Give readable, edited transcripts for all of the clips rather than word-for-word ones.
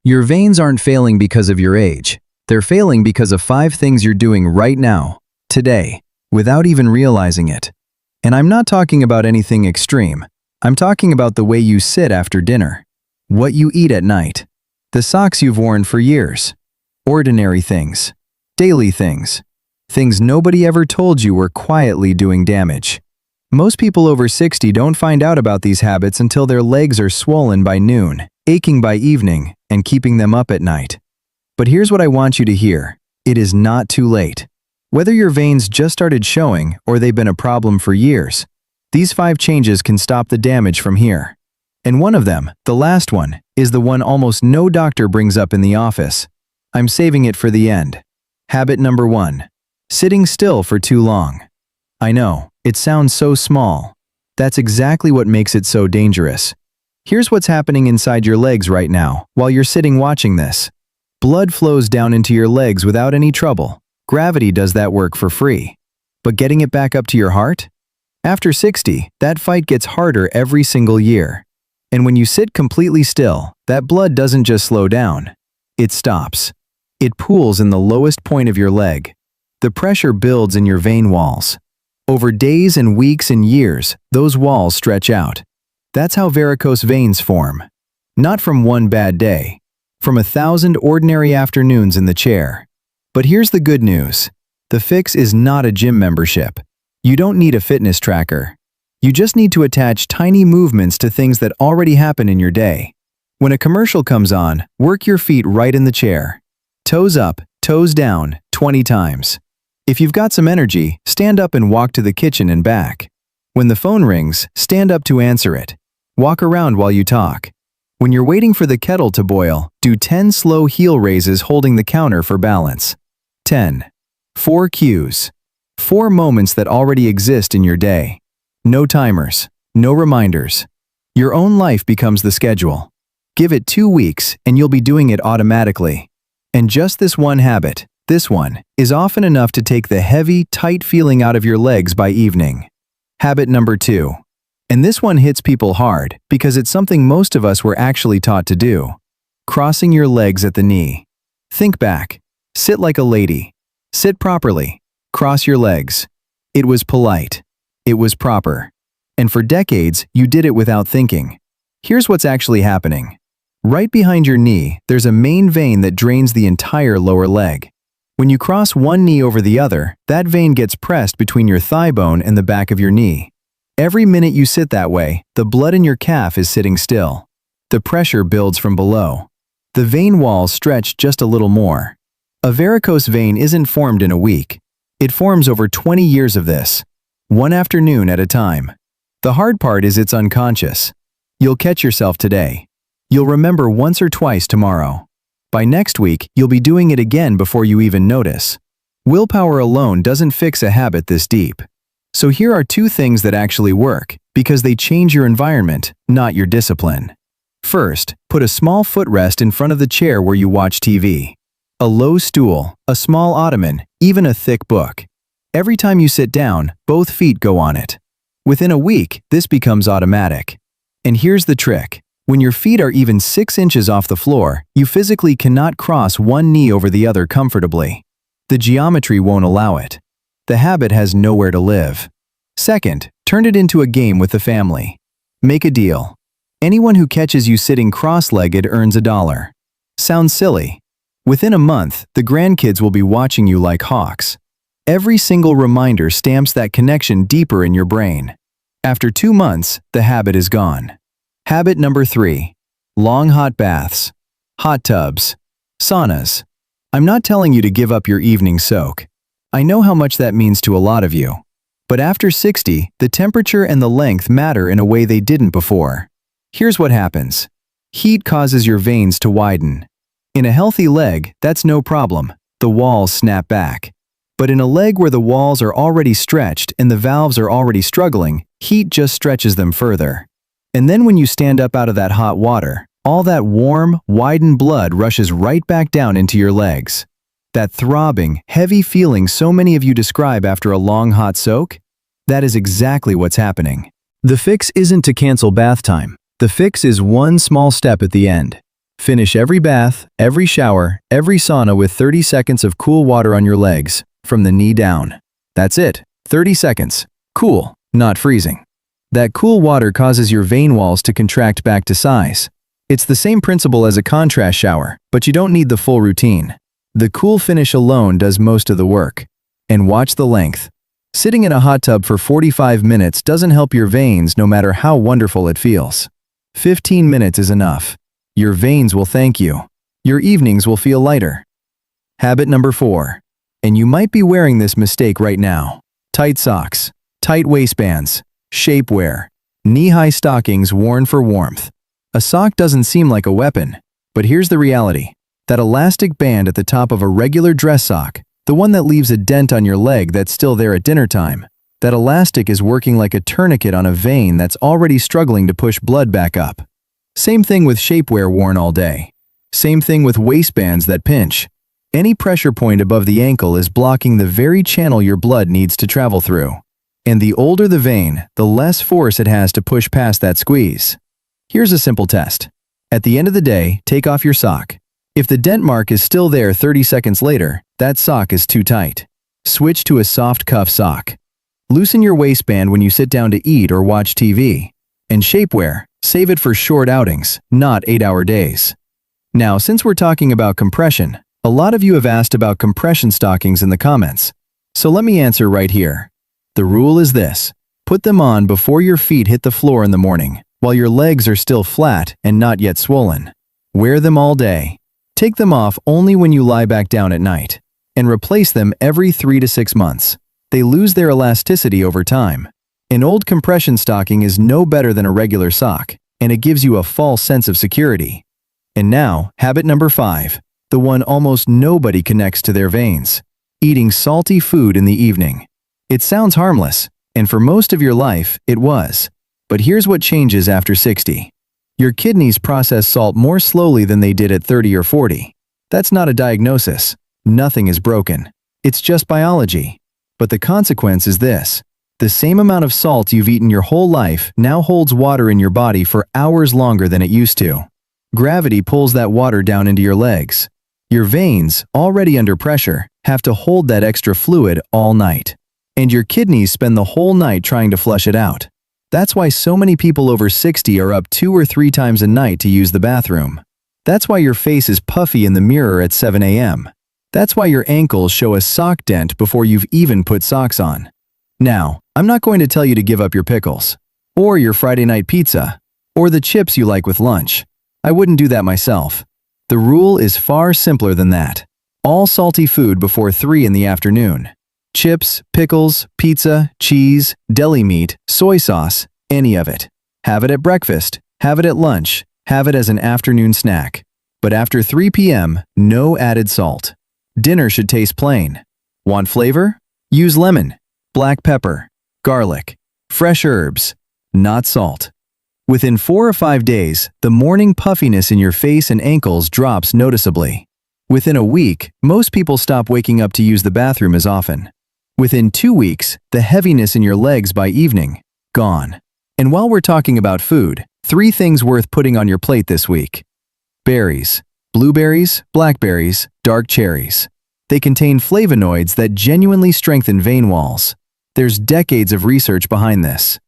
Your veins aren't failing because of your age. They're failing because of 5 things you're doing right now, today, without even realizing it. And I'm not talking about anything extreme. I'm talking about the way you sit after dinner, what you eat at night, the socks you've worn for years. Ordinary things, daily things, things nobody ever told you were quietly doing damage. Most people over 60 don't find out about these habits until their legs are swollen by noon, aching by evening, and keeping them up at night. But here's what I want you to hear. It is not too late. Whether your veins just started showing or they've been a problem for years, these 5 changes can stop the damage from here. And one of them, the last one, is the one almost no doctor brings up in the office. I'm saving it for the end. Habit number 1. Sitting still for too long. I know, it sounds so small. That's exactly what makes it so dangerous. Here's what's happening inside your legs right now, while you're sitting watching this. Blood flows down into your legs without any trouble. Gravity does that work for free. But getting it back up to your heart? After 60, that fight gets harder every single year. And when you sit completely still, that blood doesn't just slow down. It stops. It pools in the lowest point of your leg. The pressure builds in your vein walls. Over days and weeks and years, those walls stretch out. That's how varicose veins form. Not from one bad day, from 1,000 ordinary afternoons in the chair. But here's the good news. The fix is not a gym membership. You don't need a fitness tracker. You just need to attach tiny movements to things that already happen in your day. When a commercial comes on, work your feet right in the chair. Toes up, toes down, 20 times. If you've got some energy, stand up and walk to the kitchen and back. When the phone rings, stand up to answer it. Walk around while you talk. When you're waiting for the kettle to boil, do 10 slow heel raises holding the counter for balance. 10. 4 cues. 4 moments that already exist in your day. No timers, no reminders. Your own life becomes the schedule. Give it 2 weeks and you'll be doing it automatically. And just this one habit, this one, is often enough to take the heavy, tight feeling out of your legs by evening. Habit number 2. And this one hits people hard because it's something most of us were actually taught to do. Crossing your legs at the knee. Think back. Sit like a lady. Sit properly. Cross your legs. It was polite. It was proper. And for decades, you did it without thinking. Here's what's actually happening. Right behind your knee, there's a main vein that drains the entire lower leg. When you cross one knee over the other, that vein gets pressed between your thigh bone and the back of your knee. Every minute you sit that way, the blood in your calf is sitting still. The pressure builds from below. The vein walls stretch just a little more. A varicose vein isn't formed in a week. It forms over 20 years of this, one afternoon at a time. The hard part is it's unconscious. You'll catch yourself today. You'll remember once or twice tomorrow. By next week, you'll be doing it again before you even notice. Willpower alone doesn't fix a habit this deep. So here are 2 things that actually work, because they change your environment, not your discipline. First, put a small footrest in front of the chair where you watch TV. A low stool, a small ottoman, even a thick book. Every time you sit down, both feet go on it. Within a week, this becomes automatic. And here's the trick. When your feet are even 6 inches off the floor, you physically cannot cross one knee over the other comfortably. The geometry won't allow it. The habit has nowhere to live. Second, turn it into a game with the family. Make a deal. Anyone who catches you sitting cross-legged earns $1. Sounds silly. Within a month, the grandkids will be watching you like hawks. Every single reminder stamps that connection deeper in your brain. After 2 months, the habit is gone. Habit number 3. Long hot baths. Hot tubs. Saunas. I'm not telling you to give up your evening soak. I know how much that means to a lot of you. But after 60, the temperature and the length matter in a way they didn't before. Here's what happens. Heat causes your veins to widen. In a healthy leg, that's no problem. The walls snap back. But in a leg where the walls are already stretched and the valves are already struggling, heat just stretches them further. And then when you stand up out of that hot water, all that warm, widened blood rushes right back down into your legs. That throbbing, heavy feeling so many of you describe after a long hot soak? That is exactly what's happening. The fix isn't to cancel bath time. The fix is one small step at the end. Finish every bath, every shower, every sauna with 30 seconds of cool water on your legs, from the knee down. That's it, 30 seconds. Cool, not freezing. That cool water causes your vein walls to contract back to size. It's the same principle as a contrast shower, but you don't need the full routine. The cool finish alone does most of the work. And watch the length. Sitting in a hot tub for 45 minutes doesn't help your veins no matter how wonderful it feels. 15 minutes is enough. Your veins will thank you. Your evenings will feel lighter. Habit number 4. And you might be wearing this mistake right now. Tight socks, tight waistbands, shapewear, knee-high stockings worn for warmth. A sock doesn't seem like a weapon, but here's the reality. That elastic band at the top of a regular dress sock, the one that leaves a dent on your leg that's still there at dinner time, that elastic is working like a tourniquet on a vein that's already struggling to push blood back up. Same thing with shapewear worn all day. Same thing with waistbands that pinch. Any pressure point above the ankle is blocking the very channel your blood needs to travel through. And the older the vein, the less force it has to push past that squeeze. Here's a simple test. At the end of the day, take off your sock. If the dent mark is still there 30 seconds later, that sock is too tight. Switch to a soft cuff sock. Loosen your waistband when you sit down to eat or watch TV. And shapewear, save it for short outings, not 8-hour days. Now, since we're talking about compression, a lot of you have asked about compression stockings in the comments. So let me answer right here. The rule is this: put them on before your feet hit the floor in the morning, while your legs are still flat and not yet swollen. Wear them all day. Take them off only when you lie back down at night. And replace them every 3 to 6 months. They lose their elasticity over time. An old compression stocking is no better than a regular sock, and it gives you a false sense of security. And now, habit number 5. The one almost nobody connects to their veins. Eating salty food in the evening. It sounds harmless, and for most of your life, it was. But here's what changes after 60. Your kidneys process salt more slowly than they did at 30 or 40. That's not a diagnosis. Nothing is broken. It's just biology. But the consequence is this. The same amount of salt you've eaten your whole life now holds water in your body for hours longer than it used to. Gravity pulls that water down into your legs. Your veins, already under pressure, have to hold that extra fluid all night. And your kidneys spend the whole night trying to flush it out. That's why so many people over 60 are up 2 or 3 times a night to use the bathroom. That's why your face is puffy in the mirror at 7 a.m. That's why your ankles show a sock dent before you've even put socks on. Now, I'm not going to tell you to give up your pickles, or your Friday night pizza, or the chips you like with lunch. I wouldn't do that myself. The rule is far simpler than that. All salty food before 3 in the afternoon. Chips, pickles, pizza, cheese, deli meat, soy sauce, any of it. Have it at breakfast, have it at lunch, have it as an afternoon snack. But after 3 p.m., no added salt. Dinner should taste plain. Want flavor? Use lemon, black pepper, garlic, fresh herbs, not salt. Within 4 or 5 days, the morning puffiness in your face and ankles drops noticeably. Within a week, most people stop waking up to use the bathroom as often. Within 2 weeks, the heaviness in your legs by evening, gone. And while we're talking about food, 3 things worth putting on your plate this week. Berries. Blueberries, blackberries, dark cherries. They contain flavonoids that genuinely strengthen vein walls. There's decades of research behind this.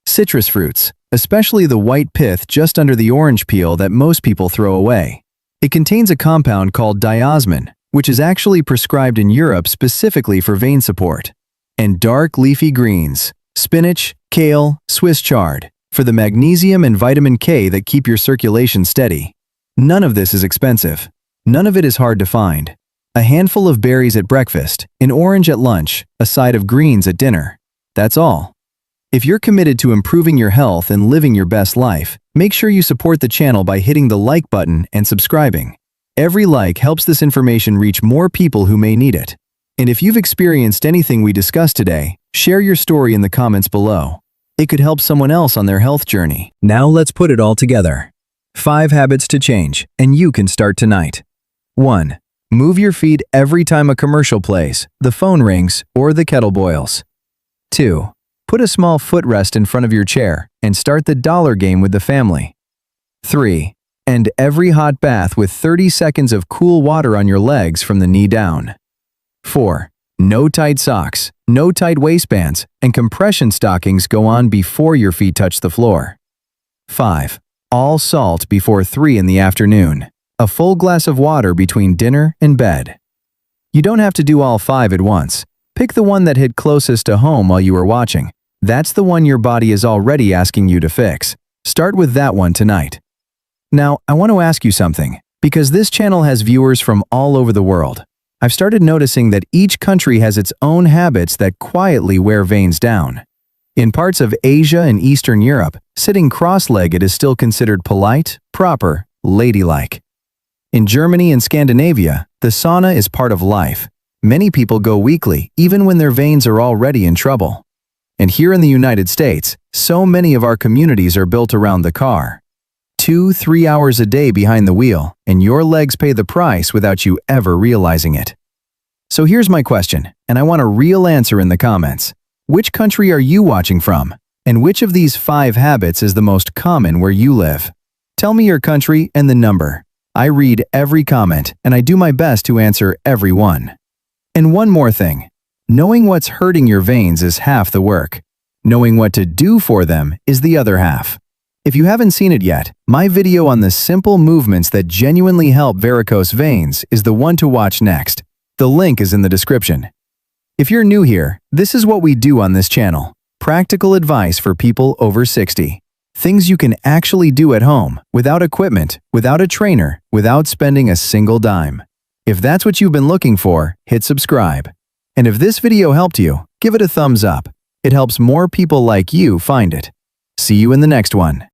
Citrus fruits, especially the white pith just under the orange peel that most people throw away. It contains a compound called diosmin, which is actually prescribed in Europe specifically for vein support. And dark leafy greens, spinach, kale, Swiss chard, for the magnesium and vitamin K that keep your circulation steady. None of this is expensive. None of it is hard to find. A handful of berries at breakfast, an orange at lunch, a side of greens at dinner. That's all. If you're committed to improving your health and living your best life, make sure you support the channel by hitting the like button and subscribing. Every like helps this information reach more people who may need it. And if you've experienced anything we discussed today, share your story in the comments below. It could help someone else on their health journey. Now let's put it all together. 5 habits to change, and you can start tonight. 1. Move your feet every time a commercial plays, the phone rings, or the kettle boils. 2. Put a small footrest in front of your chair and start the dollar game with the family. 3. End every hot bath with 30 seconds of cool water on your legs from the knee down. 4. No tight socks, no tight waistbands, and compression stockings go on before your feet touch the floor. 5. All salt before 3 in the afternoon. A full glass of water between dinner and bed. You don't have to do all 5 at once. Pick the one that hit closest to home while you were watching. That's the one your body is already asking you to fix. Start with that one tonight. Now, I want to ask you something, because this channel has viewers from all over the world. I've started noticing that each country has its own habits that quietly wear veins down. In parts of Asia and Eastern Europe, sitting cross-legged is still considered polite, proper, ladylike. In Germany and Scandinavia, the sauna is part of life. Many people go weekly, even when their veins are already in trouble. And here in the United States, so many of our communities are built around the car. 2-3 hours a day behind the wheel, and your legs pay the price without you ever realizing it. So here's my question, and I want a real answer in the comments. Which country are you watching from? And which of these 5 habits is the most common where you live? Tell me your country and the number. I read every comment, and I do my best to answer every one. And one more thing. Knowing what's hurting your veins is half the work. Knowing what to do for them is the other half. If you haven't seen it yet, my video on the simple movements that genuinely help varicose veins is the one to watch next. The link is in the description. If you're new here, this is what we do on this channel. Practical advice for people over 60. Things you can actually do at home, without equipment, without a trainer, without spending a single dime. If that's what you've been looking for, hit subscribe. And if this video helped you, give it a thumbs up. It helps more people like you find it. See you in the next one.